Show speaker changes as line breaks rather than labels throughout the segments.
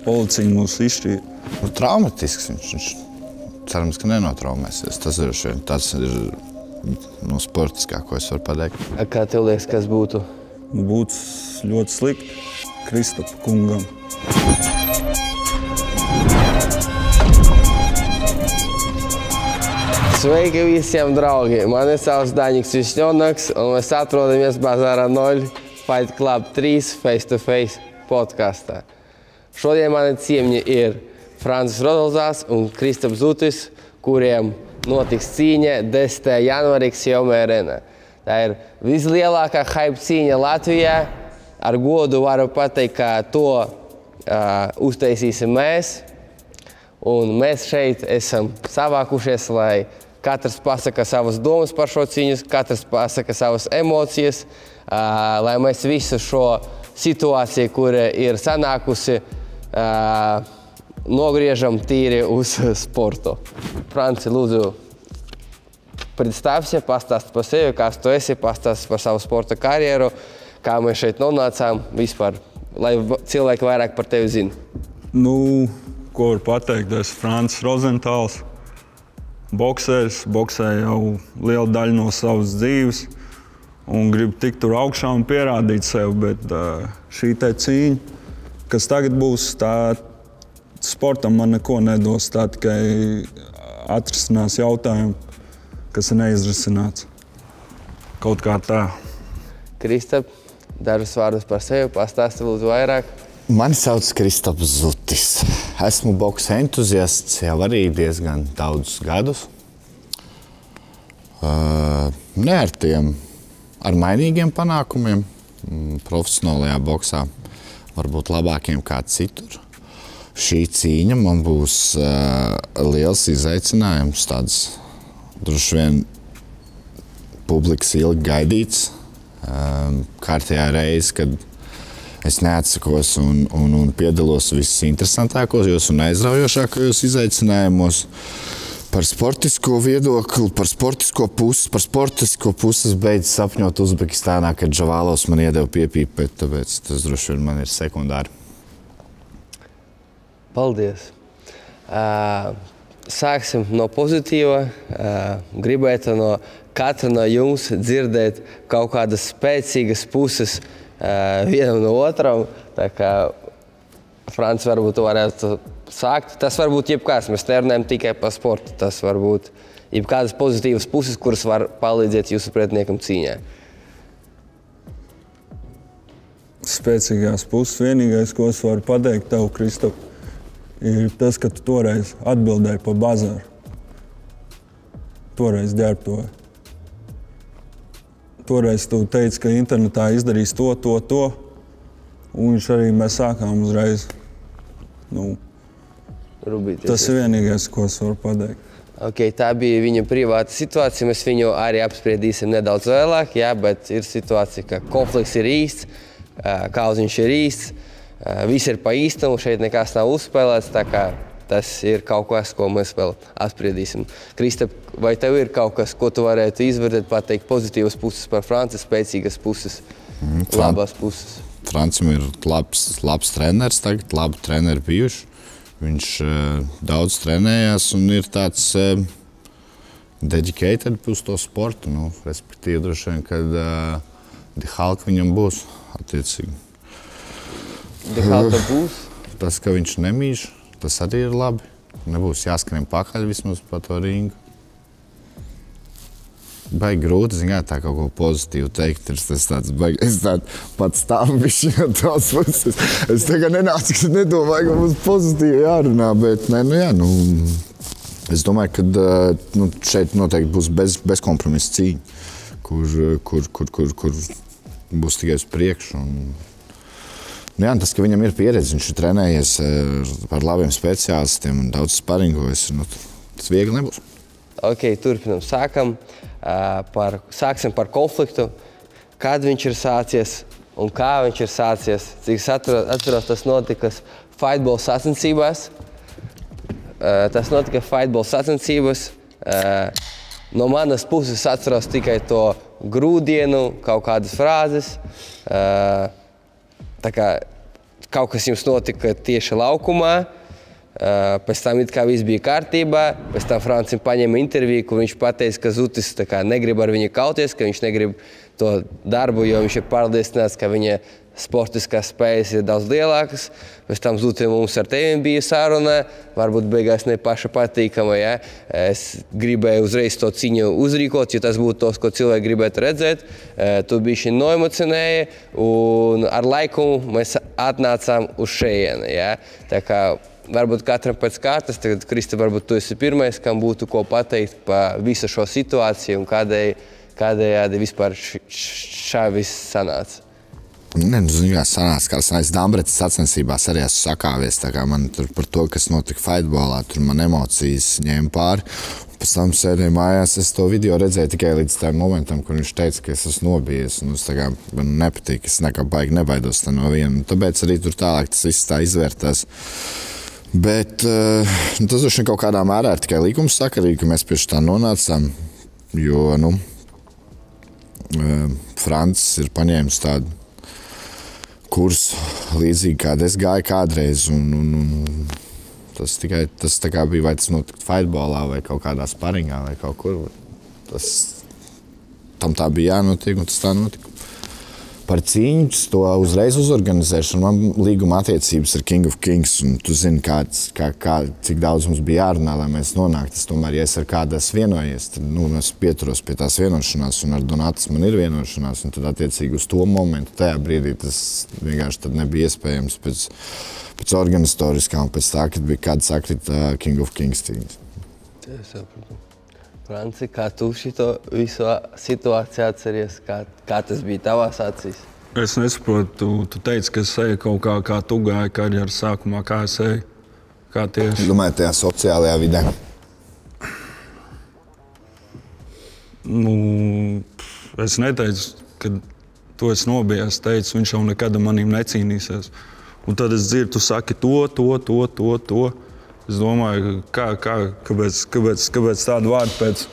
policija mūs izšķīra.
Traumatisks viņš cerams, ka nenotraumēsies. Tas ir no sportiskā, ko es varu pateikt.
Kā tev liekas, kas būtu?
Būtu ļoti slikti Kristapa kungam.
Sveiki visiem, draugi! Mani sauc Daņiks Višņonaks, un mēs atrodamies Bazāra 0 Fight Club 3 Face to Face podkastā. Šodien mani ciemņi ir Francis Rodolzās un Kristaps Zutis, kuriem notiks cīņa 10. janvārī Xiaomi Arēnā. Tā ir vislielākā hype cīņa Latvijā. Ar godu varu pateikt, ka to uztaisīsim mēs. Un mēs šeit esam savākušies, lai katrs pasaka savas domas par šo cīņu, katrs pasaka savas emocijas, lai mēs visu šo situāciju, kura ir sanākusi, nogriežam tīri uz sportu. Franci, lūdzu, представься, pastāsti par sevi, kas tu esi, pastāsti par savu sporta karjeru, kā mēs šeit nonācām vispār, lai cilvēki vairāk par tevi zina.
Nu, ko var pateikt, es Francis Rozentāls, boksēs, boksēju jau lielu daļu no savas dzīves un gribu tikt tur augšā un pierādīt sev, bet šī te cīņa, kas tagad būs, tā sportam man neko nedos, tā tikai atrisinās jautājumu, kas ir neizrisināts. Kaut kā tā.
Kristap, dažus vārdus par sevi, pastāsti lūdzu vairāk.
Mani sauc Kristaps Zutis. Esmu boksa entuziasts jau arī diezgan daudzus gadus. Ar mainīgiem panākumiem, profesionālajā boksā, varbūt labākiem kā citur. Šī cīņa man būs liels izaicinājums, tāds droši vien publikas ilgi gaidīts. Kārtējā reize, kad es neatsakos un piedalos visinteresantākajos un aizraujošākajos izaicinājumos. Par sportisko viedokli, par sportisko puses beidz sapņot Uzbekistānā, kad Džavālovs man iedeva piepīpēt, tāpēc tas droši vien man ir sekundāri.
Paldies! Sāksim no pozitīva. Gribētu no katra no jums dzirdēt kaut kādas spēcīgas puses vienam no otram. Tā kā Francis varbūt varētu sākt. Tas var būt jebkāds, mēs nerunājam tikai par sportu. Tas var būt jebkādas pozitīvas puses, kuras var palīdzēt jūsu pretiniekam cīņā.
Spēcīgās puses vienīgais, ko es varu pateikt tev, Kristap, ir tas, ka tu toreiz atbildēji par Bazāru. Toreiz ģērbtoji. Toreiz tu teici, ka internetā izdarīs to. Un viņš arī mēs sākām uzreiz.
Rubīties.
Tas ir vienīgais, ko es varu pateikt.
Okay, tā bija viņa privāta situācija. Mēs viņu arī apspriedīsim nedaudz vēlāk, jā, bet ir situācija, ka konflikts ir īsts, kauziņš ir īsts. Viss ir pa īstumu, šeit nekas nav uzspēlēts, tā kā tas ir kaut kas, ko mēs vēl apspriedīsim. Kristap, vai tev ir kaut kas, ko tu varētu izvērtēt, pateikt pozitīvas puses par Franci, spēcīgas puses, labās puses?
Francim ir labs treneris tagad, labi treneri bijuši. Viņš daudz trenējās un ir tāds dedicated uz to sportu. Respektīvi, droši vien, kad Dihalka viņam būs attiecīgi.
Dihalka būs?
Tas, ka viņš nemīž, tas arī ir labi. Nebūs jāskrien pakaļ vismaz pa to ringu. Baigi grūti, tā kaut ko pozitīvu teikt. Es pats stāvu bišķi no tās puses. Es tagad nenācu, ka nedomāju, ka mums pozitīvi jārunā, bet es domāju, ka šeit noteikti būs bezkompromisa cīņa, kur būs tikai uz priekšu. Tas, ka viņam ir pieredze, viņš ir trenējies ar labiem speciālistiem un daudz sparingojas, tas viegli nebūs.
Ok, turpinam. Sāksim par konfliktu. Kad viņš ir sācies un kā viņš ir sācies. Cik es atceros, tas notika fightball sacensībās. No manas puses atceros tikai to grūdienu, kaut kādas frāzes. Tā kā kaut kas jums notika tieši laukumā, pēc tam it kā viss bija kārtībā, pēc tam Francim paņēma interviju, kur viņš pateica, ka Zutis tā kā negrib ar viņu kauties, ka viņš negrib to darbu, jo viņš ir pārliecināts, ka viņa sportiskās spējas ir daudz lielākas. Pēc tam Zutim mums ar tevi bija saruna, varbūt beigās ne paša patīkama, ja? Es gribēju uzreiz to cīņu uzrīkot, jo tas būtu tos, ko cilvēki gribētu redzēt. Tu bišķi noemocionēji, un ar laiku mēs atnācām uz šejieni, ja? Tā kā varbūt katram pēc kārtas, tagad, Krista, varbūt tu esi pirmais, kam būtu ko pateikt par visu šo situāciju un kādējādi vispār šā viss sanāca.
Sanāca, kā sanāca Dambrets sacensībās arī esmu sakāvies, tā kā man tur par to, kas notika fightbolā, tur man emocijas ņēma pāri. Pēc tam sēdēju mājās, es to video redzēju tikai līdz tam momentam, kur viņš teica, ka es esmu nobijies, un es tā kā man nepatīk, es nekā baigi nebaidos tā no viena. Tāpēc arī tur tālāk tas viss tā izvērtās. Bet tas droši vien kaut kādā mērā ir tikai likums sakarīgi, ka mēs pie tā nonācām, jo, Francis ir paņēmis tādu kursu līdzīgi, kāda es gāju kādreiz, un tas tā kā bija, vai tas notika fightbolā, vai kaut kādā sparingā, vai kaut kur. Tam tā bija jānotiek, un tas tā notika. Par cīņu, to uzreiz uzorganizēšanu, man līguma attiecības ar King of Kings, un tu zini, cik daudz mums bija jārunā, lai mēs nonāktu. Tomēr, ja es ar kādu esmu vienojies, tad es pieturos pie tās vienošanās, un ar Donatas man ir vienošanās, un tad attiecīgi uz to momentu, tajā brīdī tas vienkārši tad nebija iespējams pēc organizatoriskā un pēc tā, kad bija kāda sakrita King of Kings cīņas.
Es sapratu. Franci, kā tu šito visu situāciju atceries? Kā tas bija tavās acīs?
Es nesaprotu, tu teici, ka es eju kaut kā tu gāji karjeras sākumā, kā es eju, kā tieši.
Domāju, tajā sociālajā vidē.
Es neteicu, ka tu esi nobijies, teicu, viņš jau nekad manīm necīnīsies. Un tad es dzirdu, tu saki to. Es domāju, kāpēc tādu vārdu pēc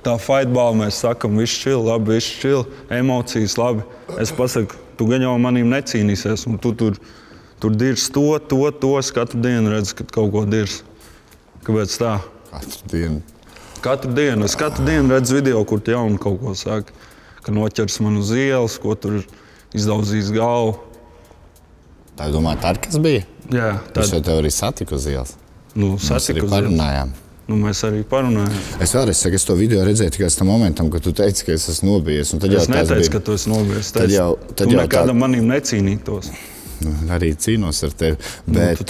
tā fightbola mēs sakam, viss chill, emocijas labi. Es pasaku, tu gan jau manīm necīnīsies, un tu tur dirz to, es katru dienu redzu, kad kaut ko dirz. Kāpēc tā? Katru dienu. Es katru dienu redzu video, kur tu jaunu kaut ko saka, ka noķers man uz ielas, ko tur izdauzīs galvu.
Tā domāju, tā kas bija?
Jā.
Es jau tev arī satiku uz ielas.
Mēs arī parunājām. Mēs arī parunājām.
Es vēlreiz saku, es to video redzēju tikai tam momentam, kad tu teici, ka es esmu nobijies.
Es neteicu, ka tu esi nobijies. Tu nekādam manīm necīnītos.
Arī cīnos ar tevi. Bet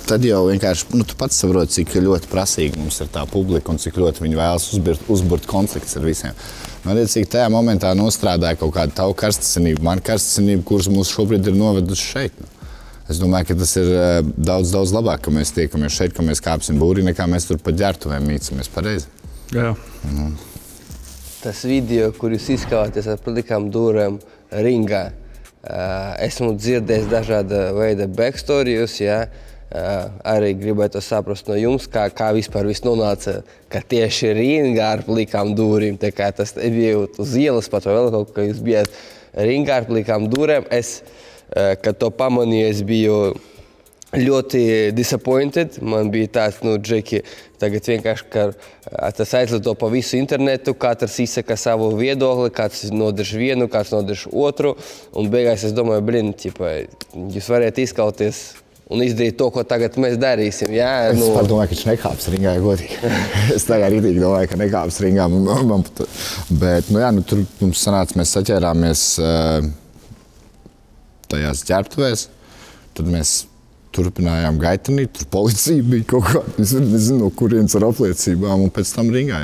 tad jau vienkārši, tu pats saproti, cik ļoti prasīgi mums ir tā publika un cik ļoti viņi vēlas uzburt konflikts ar visiem. Attiecīgi tajā momentā nostrādāja kaut kāda tavu karstasinību, man karstasinību, kuras mūs šobrīd ir noveduši šeit. Es domāju, ka tas ir daudz labāk, ka mēs tiekamies šeit, ka mēs kāpsim būrī, nekā mēs tur pa ģērtuvēm mīcamies pareizi.
Jā.
Tas video, kur jūs izkāvāties ar plikām dūrēm ringā, esmu dzirdējis dažāda veida backstorijus, ja? Arī gribētu saprast no jums, kā vispār viss nonāca, ka tieši ringā ar plikām dūrīm, tā kā tas nebija uz ielas pat vai vēl kaut kā, jūs bijāt ringā ar plikām dūrēm. Kad to pamanīju, es biju ļoti disappointed. Man bija tāds, Džeki, tagad vienkārši, ka tas aizlido pa visu internetu, katrs izsaka savu viedokli, kāds nodarš vienu, kāds nodarš otru, un beigās es domāju, jūs varētu izkauties un izdarīt to, ko tagad mēs darīsim. Jā,
es domāju, ka viņš nekāps ringā, godīgi. Es tagad rītīgi domāju, ka nekāps ringā. Bet, tur mums sanāca, mēs saķērāmies tajās ģērbtuvēs, tad mēs turpinājām gaitanīt, tur policija bija kaut kā, es nezinu, no kurienes ar apliecībām, un pēc tam ringā,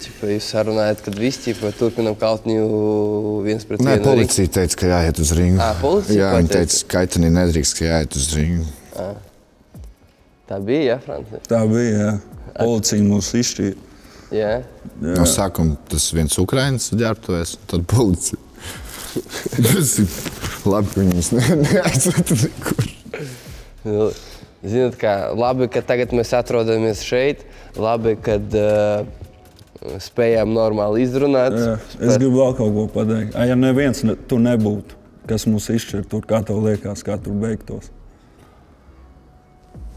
Jūs sarunājat, kad visi turpinām kautņu viens pret vienu?
Nē, policija teica, ka jāiet uz ringu.
Policija
Jā, viņi teica, ka gaitanīt nedrīkst, ka jāiet uz ringu.
Tā bija, Franci?
Tā bija, jā. Policija mūs izšķīra.
Jā?
No sākuma tas viens Ukrainas ģērbtuvēs, un tad policija. Tas ir labi, ka viņus neaizveta nekur.
Zināt, kā labi, ka tagad mēs atrodamies šeit, labi, kad spējām normāli izrunāt.
Jā, es gribu vēl kaut ko pateikt. Ja neviens tu nebūtu, Kas mūs izšķir tur, kā tev liekas, kā tur beigtos?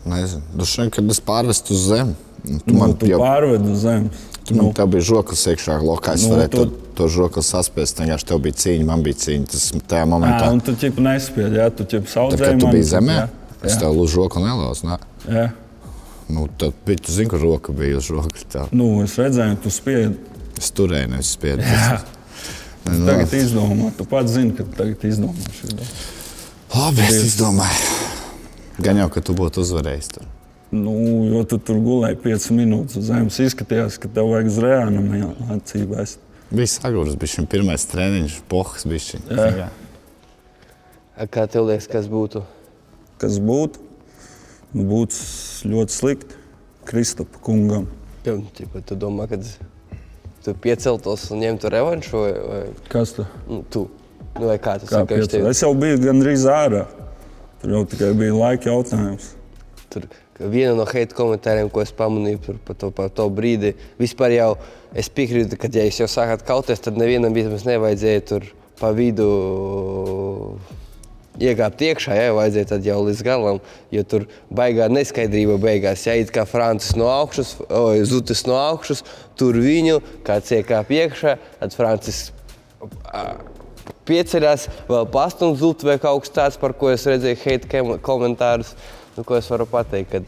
Nezinu. Šodien, kad es pārvestu uz zemi.
Tu pārved uz zemes.
Tev bija žoklis iekšā lokā. Es varēju to žokli saspiest. Vienkārši tev bija cīņa, man bija cīņa. Tas tajā momentā.
Un tu ķipa nespied, jā? Tu ķipa saudzēji
mani. Kad tu biji zemē, es tev lūdzu žokli nelauzu, ne?
Jā.
Tad bija, tu zini, ka roka bija uz žokļa tā.
Es redzēju, tu spiedi.
Es turēju, nevis spiedu.
Jā. Tagad izdomā. Tu pats zini, ka tagad izdomā šī doma.
Labi, es izdomāju. Gan jau, ka tu būtu uzvarējis tur.
Jo tu tur gulēji 5 minūtes uz zemes. Izskatījās, ka tev vajag uz reānam acīm vest.
Bija sagurs, bija šim pirmais treniņš, pohas bišķi.
Jā.
Kā tev liekas, kas būtu?
Kas būtu? Būtu ļoti slikti Kristapa kungam.
Tu domā, kad tu pieceltos un ņemtu revanšu?
Kas tu?
Tu. Vai kā tu
saki? Es jau biju gandrīz ārā. Tur jau tikai bija laika jautājums.
Tur viena no heita komentāriem, ko es pamanīju par to brīdi, vispār jau es piekrītu, ka ja jūs jau sākāt kauties, tad nevienam vismaz nevajadzēja tur pa vidu iekāpt iekšā, ja vajadzēja tad jau līdz galam, jo tur baigā neskaidrība beigās. Ja it kā Francis no augšas, Zutis no augšas, tur viņu, kāds iekāp iekšā, tad Francis pieceļās, vēl pastum Zutu vai kaut kas tāds, par ko es redzēju heita komentārus, ko es varu pateikt, kad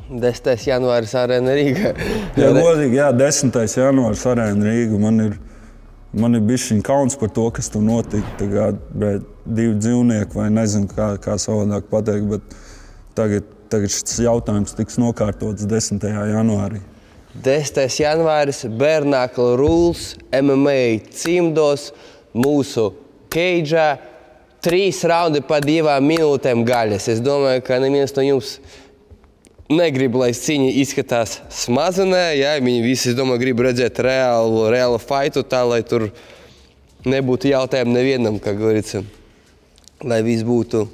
10. janvāris Arēna Rīga.
Jā, godīgi, 10. janvāris Arēna Rīga. Man ir bišķiņ kauns par to, kas tur notika. Tagad 2 dzīvnieki, vai nezinu, kā savādāk pateikt, bet tagad šis jautājums tiks nokārtots 10. janvārī.
10. janvāris, Bērnākla Rules, MMA cimdos, mūsu keidžā, 3 raundi pa 2 minūtēm gaļas. Es domāju, ka neviens no jums negrib, lai cīņa izskatās smazenē. Ja? Viņi visi, es domāju, grib redzēt reālu faitu, tā, lai tur nebūtu jautājumu nevienam, kā говорится. Lai viss būtu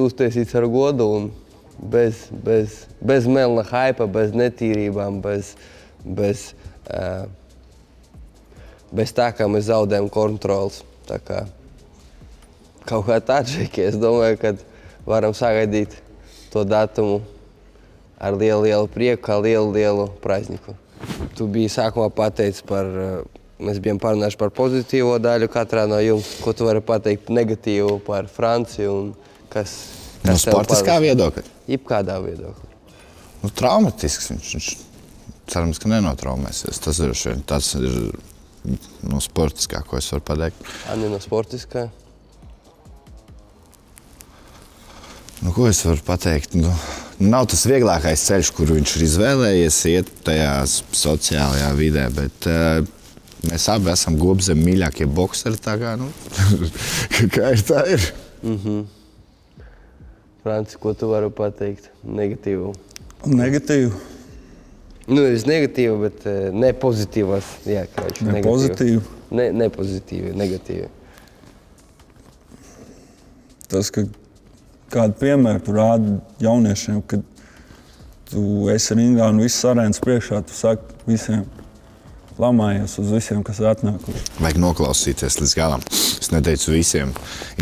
uztaisīts ar godu un bez melna haipa, bez netīrībām, bez tā, kā mēs zaudējam kontrols. Tā kā kaut kā tāčēki, es domāju, ka varam sagaidīt to datumu ar lielu prieku, kā lielu praizniku. Tu biji sākumā pateicis mēs bijām parunājuši par pozitīvo daļu katrā no jums. Ko tu vari pateikt negatīvu par Franciju un kas
no sportiskā viedokļa?
Jebkādā viedokļa.
Traumatisks viņš. Cerams, ka nenotraumēsies. Tas ir no sportiskā, ko es varu pateikt.
Ani no sportiskā?
Ko es varu pateikt? Nav tas vieglākais ceļš, kur viņš ir izvēlējies iet tajā sociālajā vidē, bet mēs abi esam Gobzem mīļākie bokseri, tā kā, kā ir tā ir.
Franci, ko tu vari pateikt? Negatīvu?
Negatīvu?
Nevis negatīvu, bet nepozitīvas. Jā,
ne pozitīvu?
Ne pozitīvi, negatīvi.
Tas, ka kādu piemēru tu rādi jauniešiem, kad tu esi ringā un viss arēnas priekšā, tu saki visiem, lamājies uz visiem, kas ir atnākuši.
Vajag noklausīties līdz galam. Es neteicu visiem.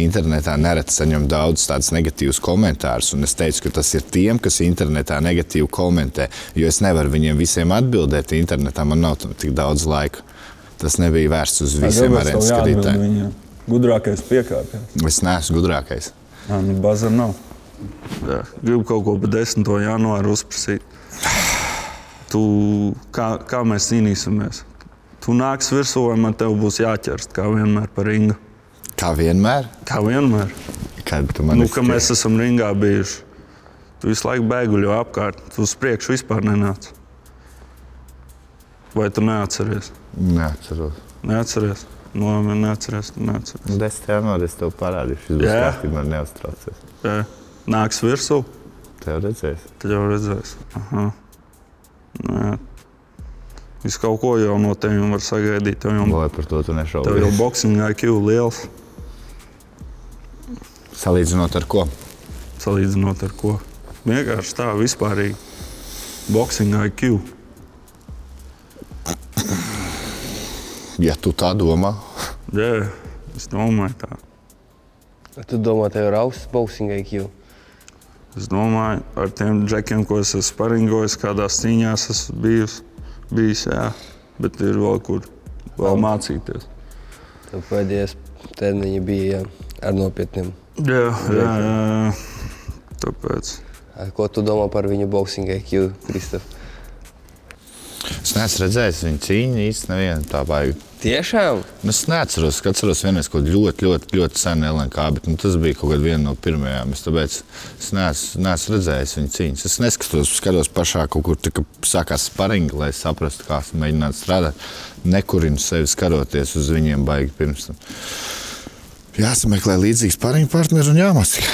Internetā nereti saņem daudz tādus negatīvus komentārus, un es teicu, ka tas ir tiem, kas internetā negatīvi komentē, jo es nevaru viņiem visiem atbildēt internetā, man nav tik daudz laika. Tas nebija vērsts uz visiem arēnas skatītājiem.
Gudrākais piekāpjas.
Es neesmu gudrākais.
Baza nav. Gribu kaut ko pa 10. janvāru uzprasīt. Kā mēs cīnīsimies? Tu nāks virsū, vai man tev būs jāķerst, kā vienmēr par ringu?
Kā vienmēr?
Kā vienmēr.
Kad tu man
ka mēs esam ringā bijuši. Tu visu laiku bēguļo apkārt. Tu uz priekšu vispār nenāc. Vai tu neatceries?
Neatceros.
Neatceries? Neatceries, tu neatceries.
10. janvārī es tev parādīšu. Šis būs kārtībā, neuztraucies.
Jā. Nāks virsū?
Tev redzēs.
Tad jau redzēs. Aha. Jā. Visu kaut ko jau no teviem var sagaidīt.
Vai par to tu nešaubies?
Tev jau boxing IQ liels.
Salīdzinot ar ko?
Salīdzinot ar ko? Vienkārši tā, vispārīgi. Boxing IQ.
Ja tu tā domā.
Jā, Es domāju tā.
Tu domā, tev ir augsts boxing IQ?
Es domāju, ar tiem džekiem, ko es esmu sparingojis, kādās cīņās esmu bijis, jā. Bet ir vēl kur mācīties.
Tev pēdējais treniņi bija ar nopietniem.
Jā. Tāpēc.
Ko tu domā par viņu boxing IQ, Kristof?
Es neesmu redzējis viņu cīņu īsti nevienu tā baigi.
Tiešām?
Es neatceros, ka atceros vienreiz kaut ļoti senu LNK, bet tas bija kaut kāda viena no pirmajām. Tāpēc es neesmu redzējis viņu cīņas. Es skatos pašā kaut kur, ka sākās sparingi, lai saprastu, kā mēģināt strādāt. Nekurinu sevi skaroties uz viņiem baigi pirms tam. Jāsameklē līdzīgs sparingi partneri un jāmasa.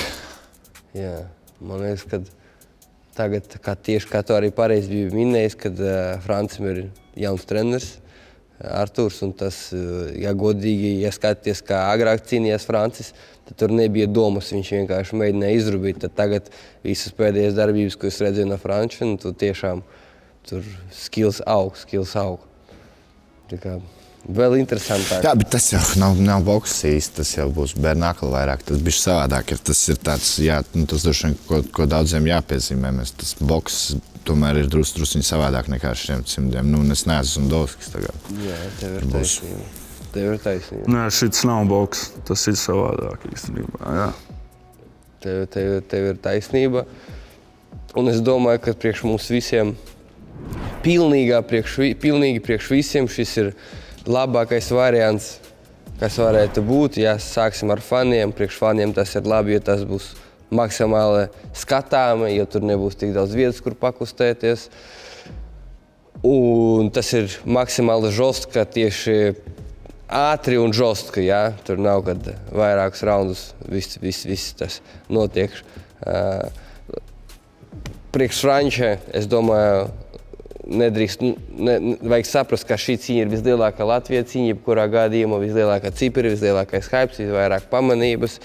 Jā, man liekas, ka tagad, tieši kā tu arī pareizi biji minējis, kad Francim ir jauns treneris, Arturs, un tas, ja godīgi, ja skaties, kā agrāk cīnījās Francis, tad tur nebija domas, viņš vienkārši mēģināja izrubīt. Tad tagad visas pēdējās darbības, ko es redzēju no Franča, un tu tiešām tur skills aug. Tā kā vēl interesantāk.
Jā, bet tas jau nav boks īsti, tas jau būs bērnākli vairāk, tas bišķi savādāk. Tas ir tāds, jā, tas droši vien, ko daudziem jāpiezīmē. Tas boks tomēr ir drusciņi savādāk nekā šiem cimdiem. Es neesmu Zundovskis tagad.
Jā, tev ir taisnība.
Nē, šits nav boks, tas ir savādāk īstenībā, jā.
Tev ir taisnība. Un es domāju, ka priekš mums visiem, pilnīgi priekš visiem šis ir labākais variants, kas varētu būt. Ja sāksim ar faniem, priekš faniem tas ir labi, jo tas būs maksimāli skatāmi, jo tur nebūs tik daudz vietas, kur pakustēties. Un tas ir maksimāli žostka, tieši ātri un žostka, jā. Tur nav, kad vairākus raundus viss tas notiek. Priekš Franča, es domāju, vajag saprast, ka šī cīņa ir vislielākā Latvijas cīņa, kurā gadījumā vislielākā cipari, vislielākais hypes, visvairāk pamanības.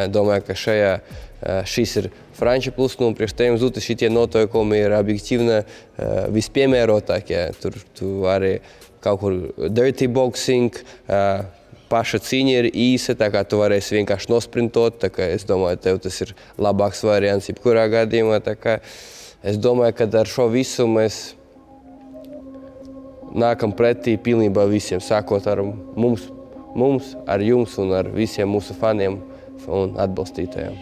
Domāju, ka šis ir Franča plus, un priekš tiem Zuta šitie noteikumi ir objektīvni vispiemērotākie. Tur tu arī kaut kur dirty boxing, paša cīņa ir īsa, tā kā tu varēsi vienkārši nosprintot, tā kā es domāju, tev tas ir labāks variants jebkurā gadījumā, tā kā es domāju, ka ar šo visu mēs nākam pretī pilnībā visiem, sākot ar mums, ar jums un ar visiem mūsu faniem un atbalstītājiem.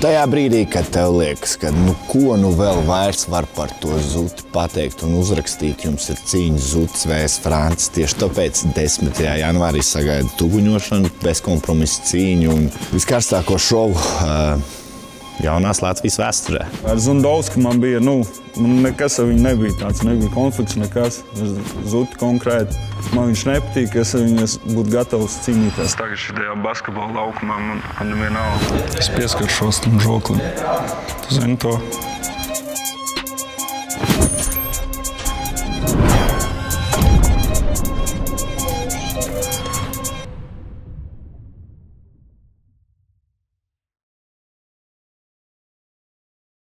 Tajā brīdī, kad tev liekas, ka ko vēl vairs var par to Zuti pateikt un uzrakstīt, jums ir cīņa Zutis vs Francis. Tieši tāpēc 10. janvārī sagaida tuguņošanu, bezkompromisa cīņu un viskarstāko šovu jaunās Latvijas vēsturē.
Ar Zundovski man bija, nekas ar viņu nebija tāds, nebija konflikts, nekas. Zuti konkrēti, man viņš nepatīk, es ar viņu būtu gatavs cīnīties. Tagad šajā basketbola laukumā man vienalga. Es pieskaršos tam žoklim. Tu zini to?